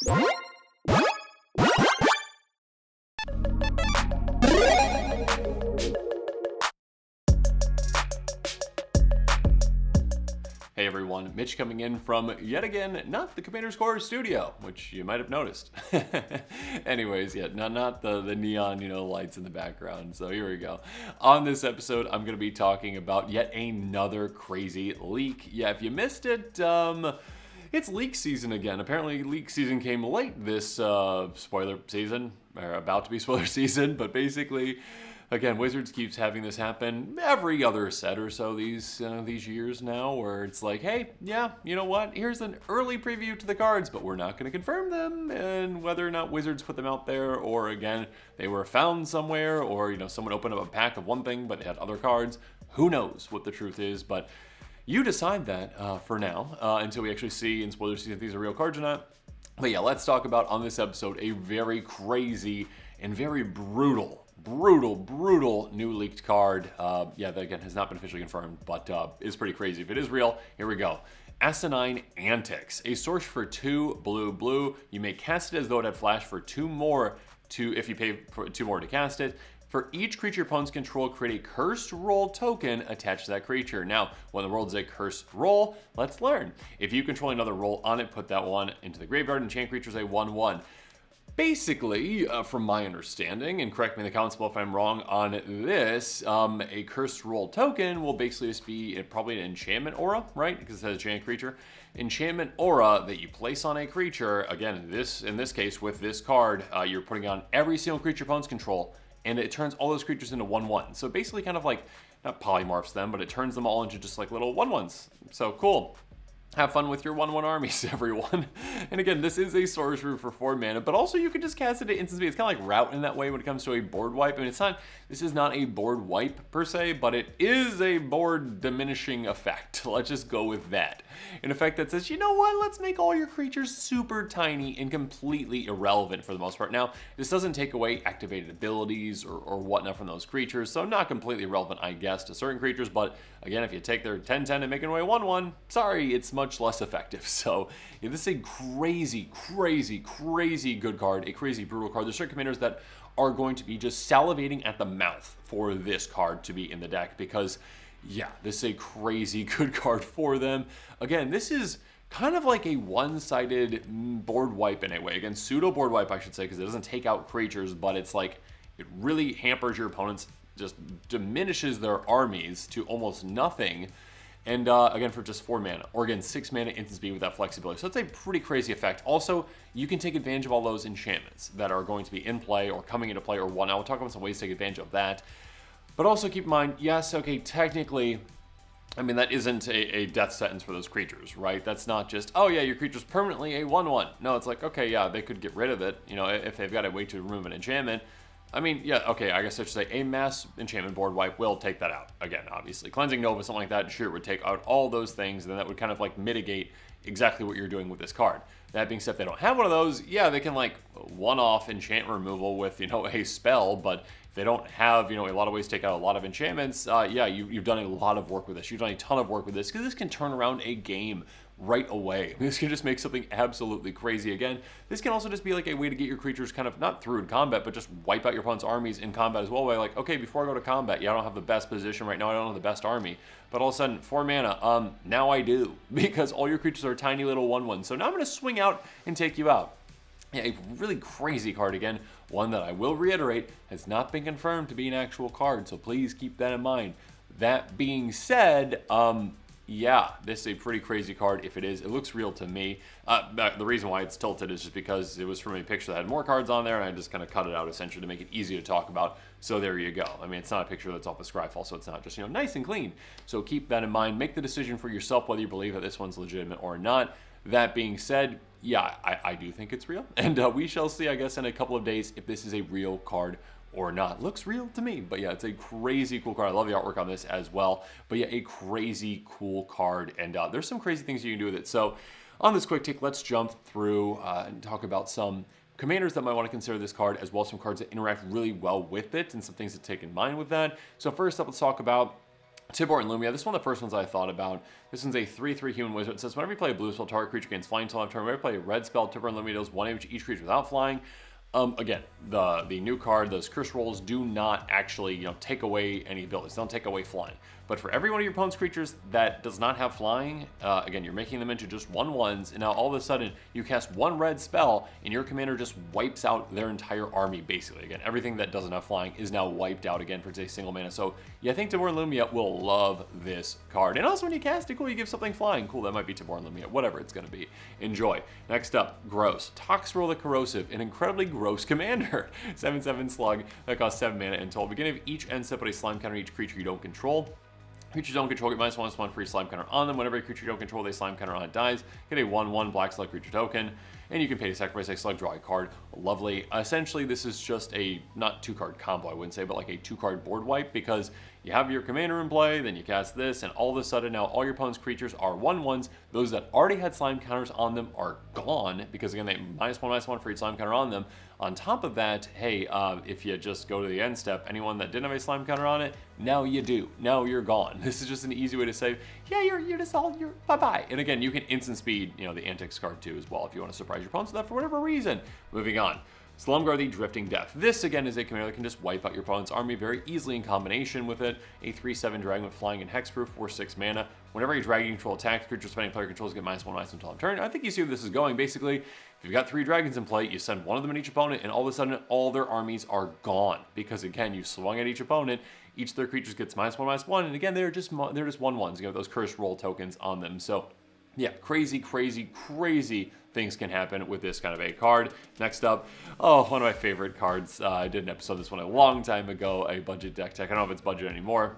Hey everyone, Mitch coming in from, yet again, not the Commander's Core studio, which you might have noticed. Anyways, yeah, not the neon, lights in the background, so here we go. On this episode, I'm going to be talking about yet another crazy leak. Yeah, if you missed it, it's leak season again. Apparently, leak season came late this spoiler season, or about to be spoiler season, but basically, again, Wizards keeps having this happen every other set or so these years now, where it's like, hey, yeah, you know what? Here's an early preview to the cards, but we're not going to confirm them, and whether or not Wizards put them out there, or again, they were found somewhere, or someone opened up a pack of one thing but it had other cards. Who knows what the truth is? But you decide that for now until we actually see in spoiler season if these are real cards or not. But yeah, let's talk about on this episode a very crazy and very brutal new leaked card. Yeah, that again has not been officially confirmed, but is pretty crazy. If it is real, here we go. Asinine Antics, a source for 2 blue. You may cast it as though it had flash for 2 more if you pay for 2 more to cast it. For each creature opponents control, create a cursed roll token attached to that creature. Now, when the world is a cursed roll, let's learn. If you control another roll on it, put that one into the graveyard and enchant creatures a 1/1. Basically, from my understanding, and correct me in the comments below if I'm wrong on this, a cursed roll token will basically just be probably an enchantment aura, right? Because it says enchant creature. Enchantment aura that you place on a creature. Again, in this case, with this card, you're putting on every single creature opponents control, and it turns all those creatures into 1/1. So basically kind of like, not polymorphs them, but it turns them all into just like little 1/1s. So cool. Have fun with your 1/1 armies, everyone. And again, this is a sorcery for 4 mana, but also you can just cast it at instant speed. It's kind of like Route in that way when it comes to a board wipe. I mean, this is not a board wipe per se, but it is a board diminishing effect. Let's just go with that. An effect that says, you know what, let's make all your creatures super tiny and completely irrelevant for the most part. Now, this doesn't take away activated abilities or whatnot from those creatures, so not completely irrelevant, I guess, to certain creatures, but again, if you take their 10/10 and make it away 1/1, sorry, it's much less effective. So yeah, this is a crazy good card, a crazy brutal card. There's certain commanders that are going to be just salivating at the mouth for this card to be in the deck because, yeah, this is a crazy good card for them. Again, this is kind of like a one-sided board wipe in a way. Again, pseudo board wipe, I should say, because it doesn't take out creatures, but it's like it really hampers your opponents, just diminishes their armies to almost nothing. And again, for just 4 mana, or again, 6 mana instant speed with that flexibility. So that's a pretty crazy effect. Also, you can take advantage of all those enchantments that are going to be in play or coming into play or whatnot. We'll talk about some ways to take advantage of that. But also keep in mind, yes, okay, technically, I mean, that isn't a death sentence for those creatures, right? That's not just, oh yeah, your creature's permanently a 1/1. No, it's like, okay, yeah, they could get rid of it, if they've got a way to remove an enchantment. I mean, yeah, okay, I guess I should say a mass enchantment board wipe will take that out. Again, obviously. Cleansing Nova, something like that, sure, would take out all those things, and then that would kind of like mitigate exactly what you're doing with this card. That being said, if they don't have one of those, yeah, they can like one-off enchantment removal with, a spell, but if they don't have, a lot of ways to take out a lot of enchantments, yeah, you've done a lot of work with this. You've done a ton of work with this, because this can turn around a game right away. This can just make something absolutely crazy. Again, this can also just be like a way to get your creatures kind of, not through in combat, but just wipe out your opponent's armies in combat as well. By like, okay, before I go to combat, yeah, I don't have the best position right now, I don't have the best army, but all of a sudden, 4 mana, now I do, because all your creatures are tiny little 1/1. So now I'm going to swing out and take you out. Yeah, a really crazy card again, one that I will reiterate has not been confirmed to be an actual card, so please keep that in mind. That being said, yeah, this is a pretty crazy card. If it is, it looks real to me. The reason why it's tilted is just because it was from a picture that had more cards on there, and I just kind of cut it out essentially to make it easy to talk about. So there you go. I mean, it's not a picture that's off the Scryfall, so it's not just, nice and clean. So keep that in mind. Make the decision for yourself whether you believe that this one's legitimate or not. That being said, yeah, I do think it's real. And we shall see, I guess, in a couple of days if this is a real card or not. Looks real to me, but yeah, it's a crazy cool card. I love the artwork on this as well, but yeah, a crazy cool card, and there's some crazy things you can do with it. So on this quick take, let's jump through and talk about some commanders that might want to consider this card, as well as some cards that interact really well with it and some things to take in mind with that. So first up, let's talk about Tibor Lumia, this is one of the first ones I thought about. This one's a 3/3 human wizard. It says whenever you play a blue spell, target creature gains flying until end of turn. Whenever you play a red spell, Tibor Lumia deals 1 damage to each creature without flying. Again, the new card, those curse rolls do not actually, take away any abilities. They don't take away flying. But for every one of your opponent's creatures that does not have flying, again, you're making them into just 1/1s, and now all of a sudden you cast one red spell, and your commander just wipes out their entire army, basically. Again, everything that doesn't have flying is now wiped out again for a single mana. So yeah, I think Tibor Lumia will love this card. And also when you cast it, cool, you give something flying. Cool, that might be Tibor Lumia, whatever it's going to be. Enjoy. Next up, Gross. Toxrill the Corrosive, an incredibly gross commander. 7/7 slug that costs 7 mana until the beginning of each end step, put a slime counter each creature you don't control. Creatures you don't control get -1/+1 free slime counter on them. Whenever a creature you don't control, they slime counter on it dies. Get a 1/1 black slug creature token. And you can pay to sacrifice a slug, draw a card. Lovely. Essentially, this is just a, not 2-card combo, I wouldn't say, but like a 2-card board wipe, because you have your commander in play, then you cast this, and all of a sudden now all your opponent's creatures are 1/1s. Those that already had slime counters on them are gone, because again, they -1/+1 for each slime counter on them. On top of that, hey, if you just go to the end step, anyone that didn't have a slime counter on it, now you do. Now you're gone. This is just an easy way to say, yeah, you're just all, you're bye-bye. And again, you can instant speed, the Antics card too as well, if you want to surprise your opponents with that for whatever reason. Moving on. Slumber the Drifting Death. This, again, is a commander that can just wipe out your opponent's army very easily in combination with it. A 3/7 dragon with flying and hexproof for 6 mana. Whenever a dragon you control attacks, creatures spending player controls get -1/- until end turn. I think you see where this is going. Basically, if you've got 3 dragons in play, you send one of them at each opponent, and all of a sudden, all their armies are gone. Because, again, you swung at each opponent, each of their creatures gets -1/-1, and again, they're just 1/1s. You have those cursed roll tokens on them. So, yeah, crazy things can happen with this kind of a card. Next up, one of my favorite cards. I did an episode of this one a long time ago, a budget deck tech. I don't know if it's budget anymore.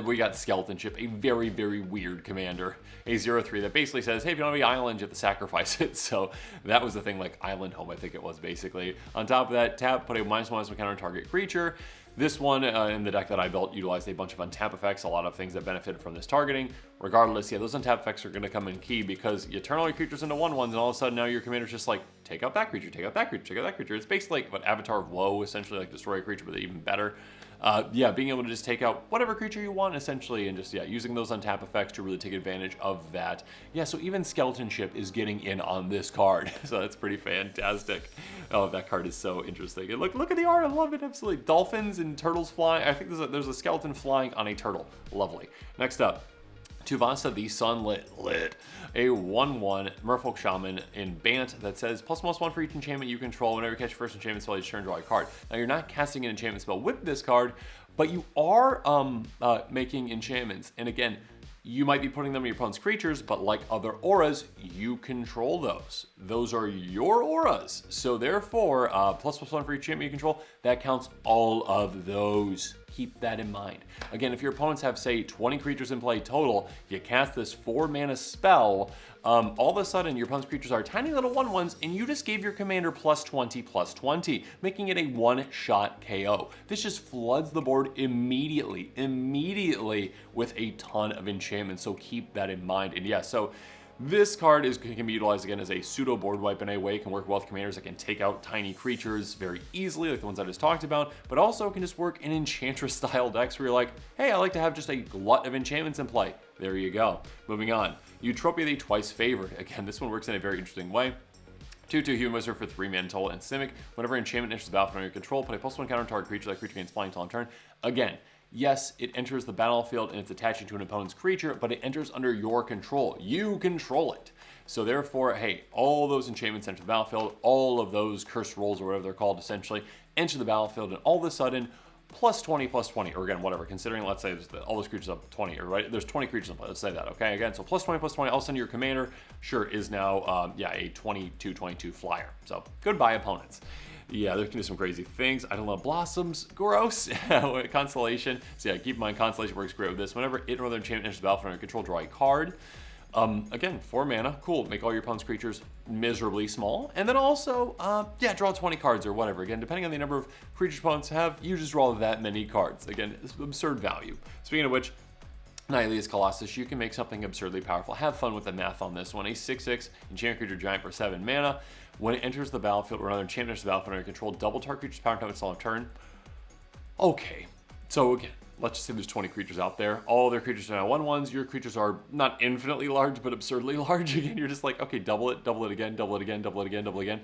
We got Skeleton Ship, a very weird commander. A 0/3 that basically says, hey, if you don't have any island, you have to sacrifice it. So that was the thing, like Island Home, I think it was basically. On top of that, tap, put a -1/- counter on target creature. This one, in the deck that I built, utilized a bunch of untap effects, a lot of things that benefited from this targeting. Regardless, yeah, those untap effects are going to come in key because you turn all your creatures into 1/1s, and all of a sudden now your commander's just like, take out that creature, take out that creature, take out that creature. It's basically like what Avatar of Woe, essentially, like destroy a creature, but even better. Yeah, being able to just take out whatever creature you want, essentially, and just, yeah, using those untap effects to really take advantage of that. Yeah, so even Skeleton Ship is getting in on this card, so that's pretty fantastic. Oh, that card is so interesting. And look at the art, I love it, absolutely. Dolphins and turtles flying. I think there's a skeleton flying on a turtle. Lovely. Next up, Tuvasa The Sunlit. A 1/1 Merfolk Shaman in Bant that says +1/+1 for each enchantment you control. Whenever you catch your first enchantment spell, each turn draw a card. Now you're not casting an enchantment spell with this card, but you are making enchantments. And again, you might be putting them in your opponent's creatures, but like other auras, you control those. Those are your auras. So therefore, +1/+1 for each enchantment you control, that counts all of those. Keep that in mind. Again, if your opponents have, say, 20 creatures in play total, you cast this 4-mana spell, all of a sudden your opponent's creatures are tiny little 1/1s, and you just gave your commander +20/+20, making it a one-shot KO. This just floods the board immediately with a ton of enchantments, so keep that in mind. And yeah, so this card can be utilized again as a pseudo board wipe in a way. It can work well with commanders that can take out tiny creatures very easily, like the ones I just talked about, but also can just work in Enchantress style decks where you're like, hey, I like to have just a glut of enchantments in play. There you go. Moving on. Utropia the Twice Favored. Again, this one works in a very interesting way. 2/2 Human Wizard for 3 mana total and Simic. Whenever enchantment enters the battlefield under your control, put a +1 counter on target creature. That creature gains flying until end turn. Again, yes, it enters the battlefield and it's attaching to an opponent's creature, but it enters under your control. You control it. So therefore, hey, all those enchantments enter the battlefield, all of those cursed rolls or whatever they're called essentially, enter the battlefield, and all of a sudden, +20/+20, or again, whatever, considering, let's say, all those creatures up 20, or right, there's 20 creatures in play, let's say that, okay, again, so +20/+20, all of a sudden your commander, sure, is now, yeah, a 22/22 flyer. So, goodbye, opponents. Yeah, there can do some crazy things. I don't know, Blossoms, gross. Constellation, so yeah, keep in mind, Constellation works great with this. Whenever it or other enchantment enters the battlefield under control, draw a card. Again, 4 mana, cool. Make all your opponent's creatures miserably small. And then also, yeah, draw 20 cards or whatever. Again, depending on the number of creatures opponents have, you just draw that many cards. Again, it's absurd value. Speaking of which, Nylis Colossus, you can make something absurdly powerful. Have fun with the math on this one. A 6/6 enchantment creature giant for 7 mana. When it enters the battlefield or another enchantment enters the battlefield under your control, double target creature's power until its on turn. Okay, so again, let's just say there's 20 creatures out there. All their creatures are now 1/1s. Your creatures are not infinitely large, but absurdly large. Again, you're just like, okay, double it again, double it again, double it again, double it again.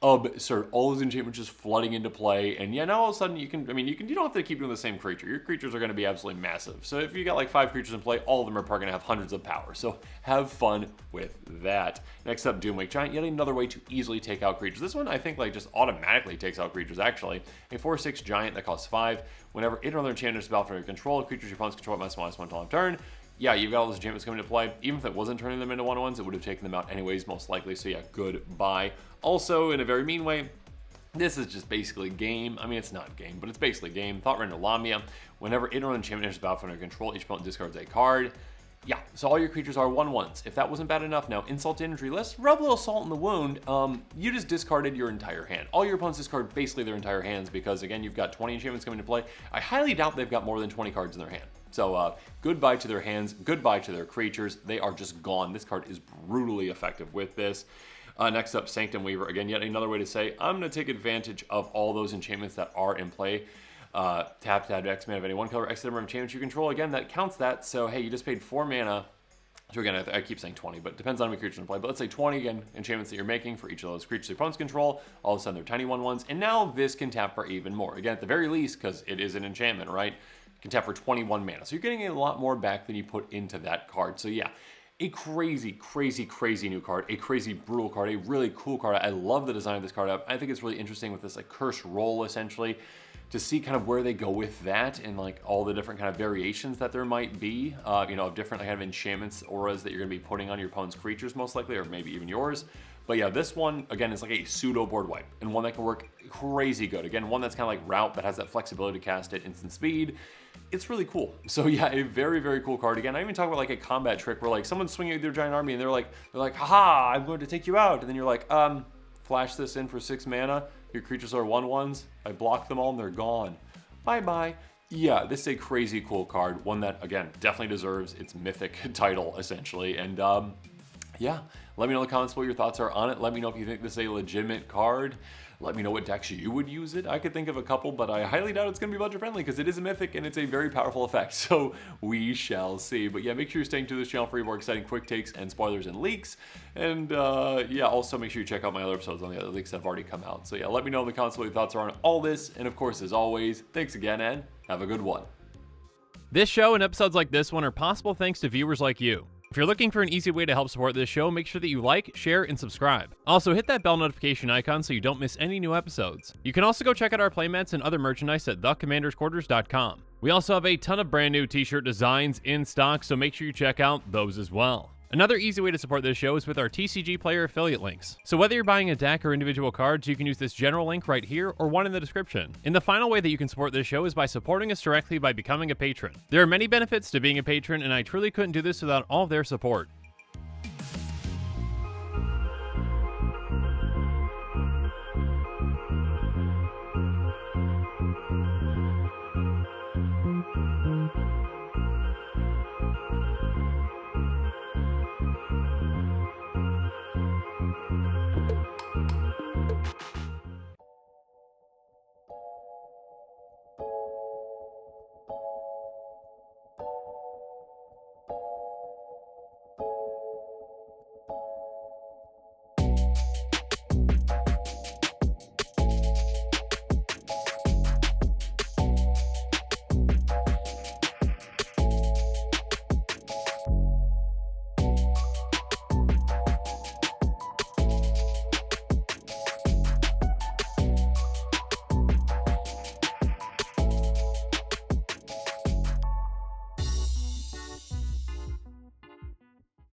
Absurd. All those enchantments just flooding into play, and yeah, now all of a sudden you don't have to keep doing the same creature. Your creatures are going to be absolutely massive. So if you got like 5 creatures in play, all of them are probably going to have hundreds of power. So have fun with that. Next up, Doomwake Giant. Yet another way to easily take out creatures. This one I think like just automatically takes out creatures. Actually, a 4/6 giant that costs 5. Whenever it or another enchantment is about for your control, creatures your opponents control at -1/-1 until end turn. Yeah, you've got all those enchantments coming into play. Even if it wasn't turning them into 1/1s, it would have taken them out anyways, most likely. So yeah, goodbye. Also, in a very mean way, this is just basically game. I mean, it's not game, but it's basically game. Thought Randall Lamia. Whenever it or another enchantment enters the battlefield under control, each opponent discards a card. Yeah, so all your creatures are 1/1s. If that wasn't bad enough, now insult to injury list, rub a little salt in the wound. You just discarded your entire hand. All your opponents discard basically their entire hands because, again, you've got 20 enchantments coming into play. I highly doubt they've got more than 20 cards in their hand. So goodbye to their hands, goodbye to their creatures. They are just gone. This card is brutally effective with this. Next up, Sanctum Weaver. Again, yet another way to say, I'm going to take advantage of all those enchantments that are in play. Tap to add X mana of any one color, X number of enchantments you control. Again, that counts that. So, hey, you just paid 4 mana. So again, I keep saying 20, but it depends on how many creatures in play. But let's say 20, again, enchantments that you're making for each of those creatures your opponents control. All of a sudden, they're tiny 1/1s. And now this can tap for even more. Again, at the very least, because it is an enchantment, right? You can tap for 21 mana. So you're getting a lot more back than you put into that card. So yeah, a crazy, crazy, crazy new card, a crazy brutal card, a really cool card. I love the design of this card. I think it's really interesting with this like curse roll essentially to see kind of where they go with that and like all the different kind of variations that there might be, of different kind of enchantments, auras that you're going to be putting on your opponent's creatures most likely, or maybe even yours. But yeah, this one, again, is like a pseudo board wipe and one that can work crazy good. Again, one that's kind of like route but has that flexibility to cast at instant speed. It's really cool. So yeah, a very, very cool card. Again, I even talk about like a combat trick where like someone's swinging with their giant army and they're like, haha, I'm going to take you out. And then you're like, flash this in for 6 mana. Your creatures are 1/1s. I block them all and they're gone. Bye-bye. Yeah, this is a crazy cool card. One that, again, definitely deserves its mythic title, essentially. And yeah, let me know in the comments what your thoughts are on it. Let me know if you think this is a legitimate card. Let me know what decks you would use it. I could think of a couple, but I highly doubt it's going to be budget friendly because it is a mythic and it's a very powerful effect. So we shall see. But yeah, make sure you're staying to this channel for more exciting quick takes and spoilers and leaks. And yeah, also make sure you check out my other episodes on the other leaks that have already come out. So yeah, let me know in the comments what your thoughts are on all this. And of course, as always, thanks again and have a good one. This show and episodes like this one are possible thanks to viewers like you. If you're looking for an easy way to help support this show, make sure that you like, share, and subscribe. Also, hit that bell notification icon so you don't miss any new episodes. You can also go check out our playmats and other merchandise at thecommandersquarters.com. We also have a ton of brand new t-shirt designs in stock, so make sure you check out those as well. Another easy way to support this show is with our TCG Player affiliate links. So whether you're buying a deck or individual cards, you can use this general link right here or one in the description. And the final way that you can support this show is by supporting us directly by becoming a patron. There are many benefits to being a patron, and I truly couldn't do this without all of their support.